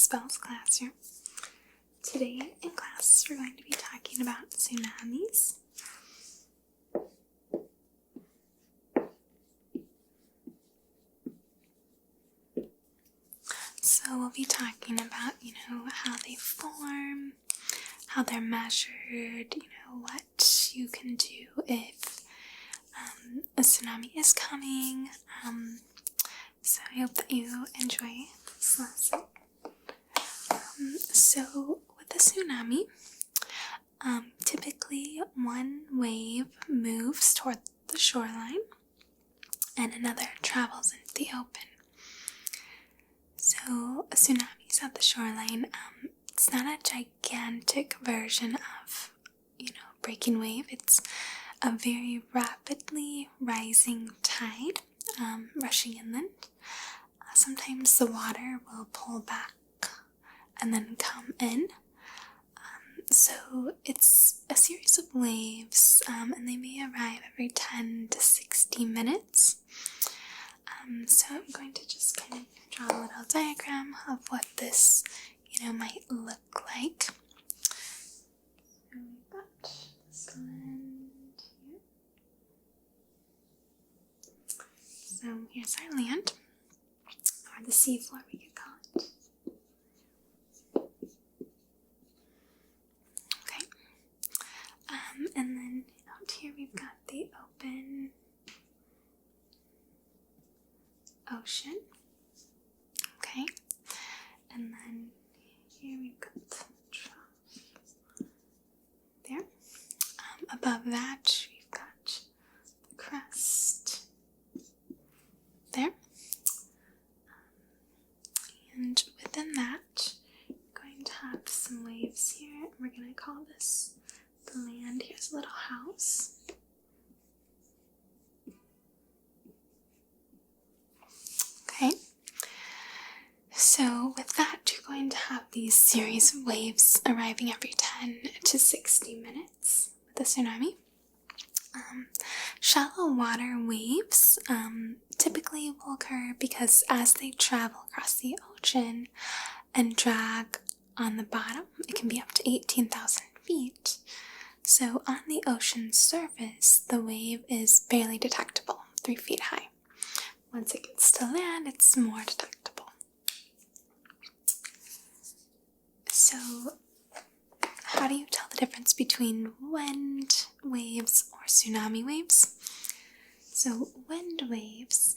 Spells classroom. Today in class we're going to be talking about tsunamis. So we'll be talking about, how they form, how they're measured, what you can do if a tsunami is coming. So I hope that you enjoy this lesson. So with a tsunami, typically one wave moves toward the shoreline and another travels into the open. So tsunamis at the shoreline, it's not a gigantic version of, breaking wave. It's a very rapidly rising tide rushing inland. Sometimes the water will pull back and then come in. So it's a series of waves, and they may arrive every 10 to 60 minutes. So I'm going to just kind of draw a little diagram of what this, might look like. So we've got this land here. So here's our land, or the seafloor we could call it. Okay. And then out here we've got the open ocean. Okay. And then here we've got the trough there. Above that we've got the crest there. And within that, we're going to have some waves here. And we're going to call this the land. Here's a little house. Okay. So with that, you're going to have these series of waves arriving every 10 to 60 minutes with a tsunami. Shallow water waves typically will occur because as they travel across the ocean and drag on the bottom, it can be up to 18,000 feet. So on the ocean surface, the wave is barely detectable, 3 feet high. Once it gets to land, it's more detectable. So how do you tell the difference between wind waves or tsunami waves? So wind waves,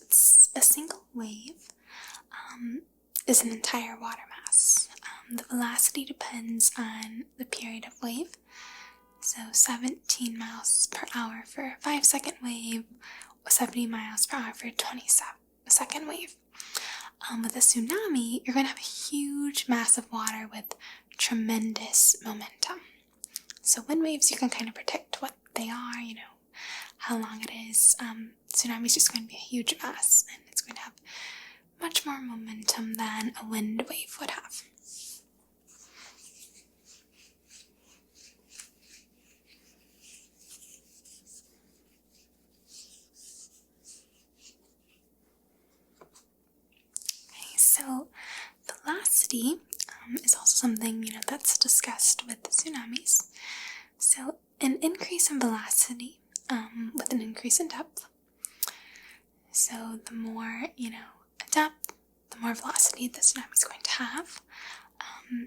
it's a single wave, is an entire water mass. The velocity depends on the period of wave. So 17 miles per hour for a 5-second wave, 70 miles per hour for a 20-second wave. With a tsunami, you're going to have a huge mass of water with tremendous momentum. So wind waves, you can kind of predict what they are, how long it is. Tsunami is just going to be a huge mass, and it's going to have much more momentum than a wind wave would have. So velocity is also something, that's discussed with tsunamis. So an increase in velocity with an increase in depth. So the more, depth, the more velocity the tsunami is going to have.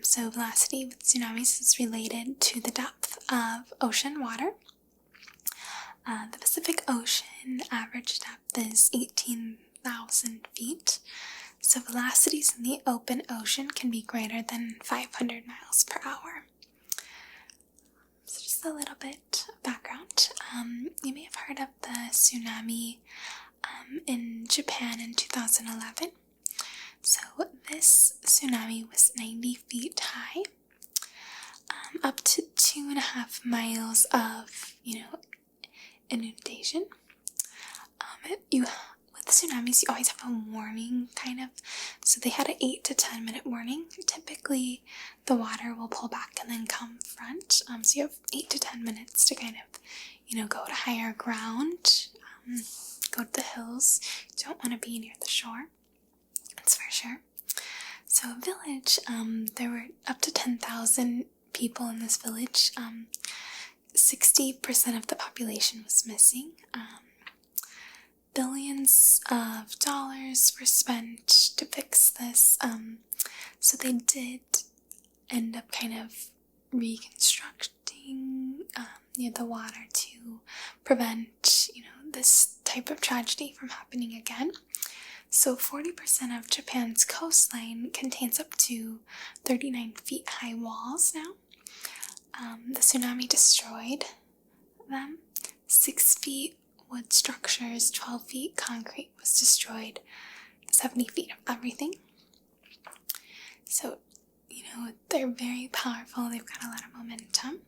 So velocity with tsunamis is related to the depth of ocean water. The Pacific Ocean average depth is 18,000 feet. So velocities in the open ocean can be greater than 500 miles per hour. So just a little bit of background. You may have heard of the tsunami in Japan in 2011. So this tsunami was 90 feet high, up to 2.5 miles of, inundation. With tsunamis, you always have a warning, kind of. So they had an 8 to 10 minute warning. Typically, the water will pull back and then come front. So you have 8 to 10 minutes to kind of, go to higher ground, go to the hills. You don't want to be near the shore. That's for sure. So So a village, there were up to 10,000 people in this village. 60% of the population was missing. Billions of dollars were spent to fix this. So they did end up kind of reconstructing the water to prevent, this type of tragedy from happening again. So 40% of Japan's coastline contains up to 39 feet high walls now. The tsunami destroyed them. 6 feet wood structures, 12 feet concrete was destroyed, 70 feet of everything. So, they're very powerful. They've got a lot of momentum.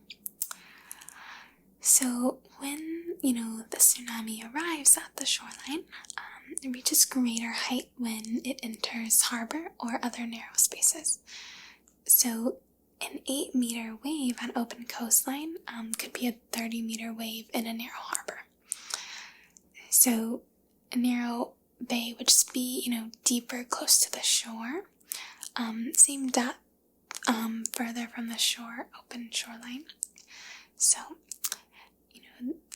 So when, the tsunami arrives at the shoreline, it reaches greater height when it enters harbor or other narrow spaces. So an 8-meter wave on open coastline could be a 30-meter wave in a narrow harbor. So a narrow bay would just be, deeper, close to the shore. Same depth further from the shore, open shoreline. So,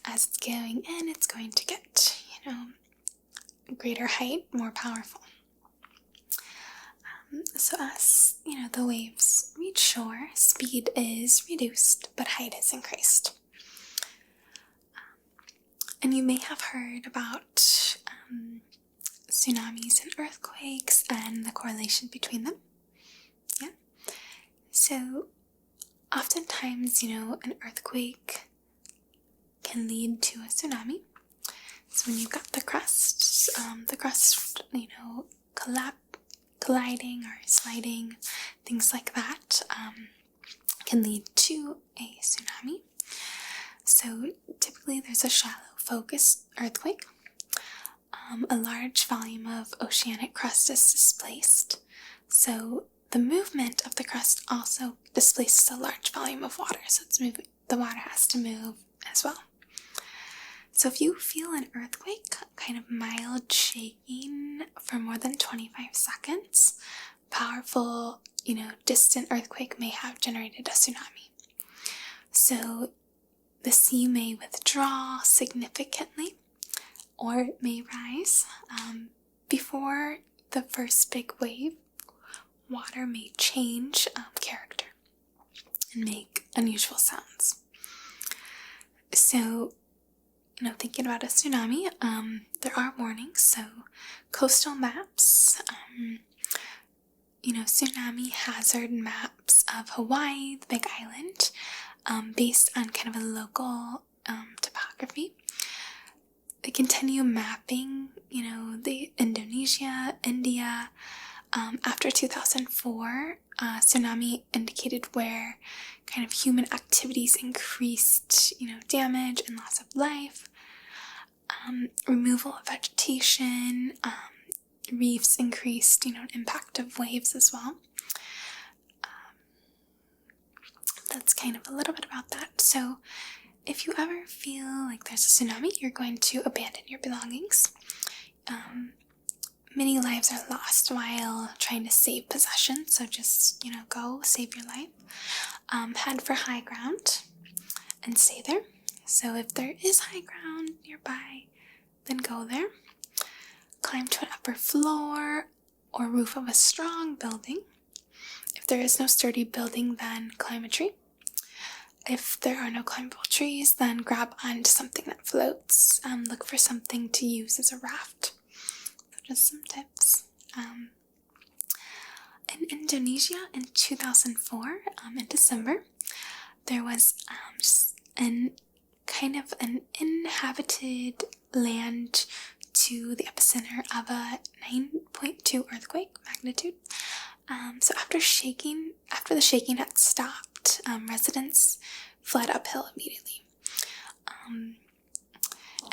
as it's going in, it's going to get, greater height, more powerful. So as, the waves reach shore, speed is reduced, but height is increased. And you may have heard about tsunamis and earthquakes and the correlation between them. Yeah. So oftentimes, an earthquake can lead to a tsunami. So when you've got the crust, colliding or sliding, things like that, can lead to a tsunami. So typically there's a shallow focused earthquake. A large volume of oceanic crust is displaced. So the movement of the crust also displaces a large volume of water. So the water has to move as well. So if you feel an earthquake, kind of mild shaking for more than 25 seconds, powerful, distant earthquake may have generated a tsunami. So the sea may withdraw significantly, or it may rise. Before the first big wave, water may change character and make unusual sounds. So, thinking about a tsunami, there are warnings. So coastal maps, tsunami hazard maps of Hawaii, the Big Island, based on kind of a local topography. They continue mapping, the Indonesia, India. After 2004, tsunami indicated where kind of human activities increased, damage and loss of life. Removal of vegetation, reefs increased, impact of waves as well. That's kind of a little bit about that. So if you ever feel like there's a tsunami, you're going to abandon your belongings. Many lives are lost while trying to save possessions, so just, go save your life. Head for high ground and stay there. So if there is high ground nearby, then go there. Climb to an upper floor or roof of a strong building. If there is no sturdy building, then climb a tree. If there are no climbable trees, then grab onto something that floats. Look for something to use as a raft. So just some tips. In Indonesia in 2004, in December, there was an inhabited land to the epicenter of a 9.2 earthquake magnitude. So after the shaking had stopped, residents fled uphill immediately.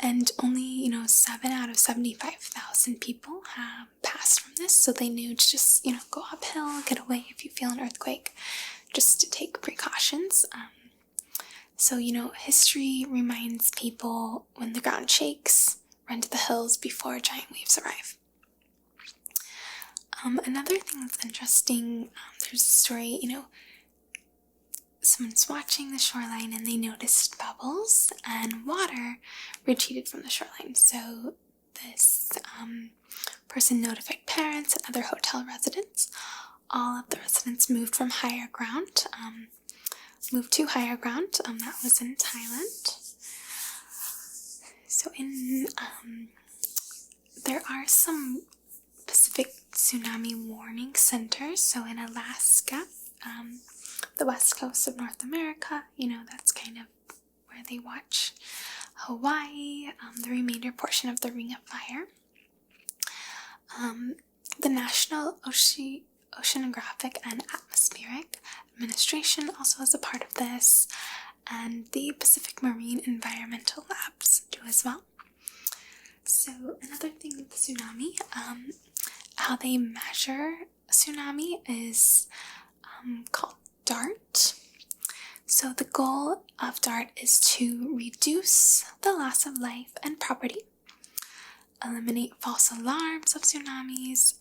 And only, 7 out of 75,000 people have passed from this, so they knew to just, go uphill, get away if you feel an earthquake, just to take precautions. So, history reminds people when the ground shakes, run to the hills before giant waves arrive. Another thing that's interesting, there's a story, someone's watching the shoreline and they noticed bubbles and water retreated from the shoreline. So this person notified parents and other hotel residents. All of the residents moved from higher ground, moved to higher ground. That was in Thailand. So there are some Pacific tsunami warning centers. So in Alaska, the west coast of North America, that's kind of where they watch. Hawaii, the remainder portion of the Ring of Fire. The National Oceanographic and Atmospheric Administration also is a part of this, and the Pacific Marine Environmental Labs do as well. So another thing with the tsunami, how they measure a tsunami is called DART. So the goal of DART is to reduce the loss of life and property, eliminate false alarms of tsunamis.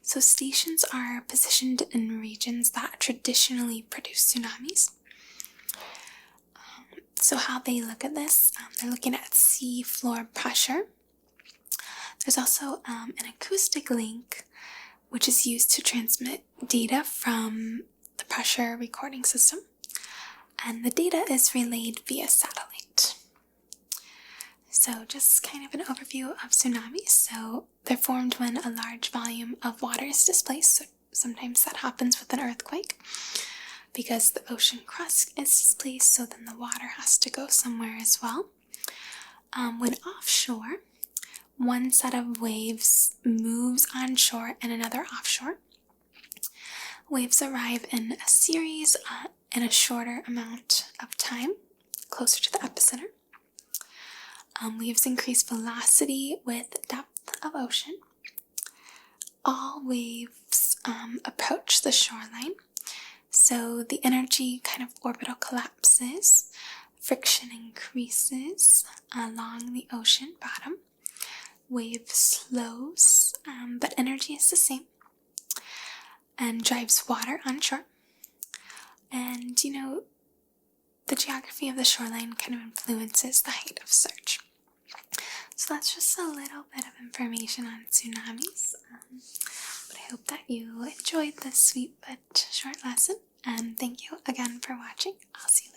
So stations are positioned in regions that traditionally produce tsunamis. So how they look at this, they're looking at sea floor pressure. There's also an acoustic link, which is used to transmit data from the pressure recording system. And the data is relayed via satellite. So just kind of an overview of tsunamis. So they're formed when a large volume of water is displaced. So sometimes that happens with an earthquake because the ocean crust is displaced, so then the water has to go somewhere as well. When offshore, one set of waves moves onshore and another offshore. Waves arrive in a series in a shorter amount of time, closer to the epicenter. Waves increase velocity with depth of ocean. All waves approach the shoreline, so the energy kind of orbital collapses, friction increases along the ocean bottom, wave slows, but energy is the same, and drives water onshore. And, the geography of the shoreline kind of influences the height of surge. So that's just a little bit of information on tsunamis. But I hope that you enjoyed this sweet but short lesson. And thank you again for watching. I'll see you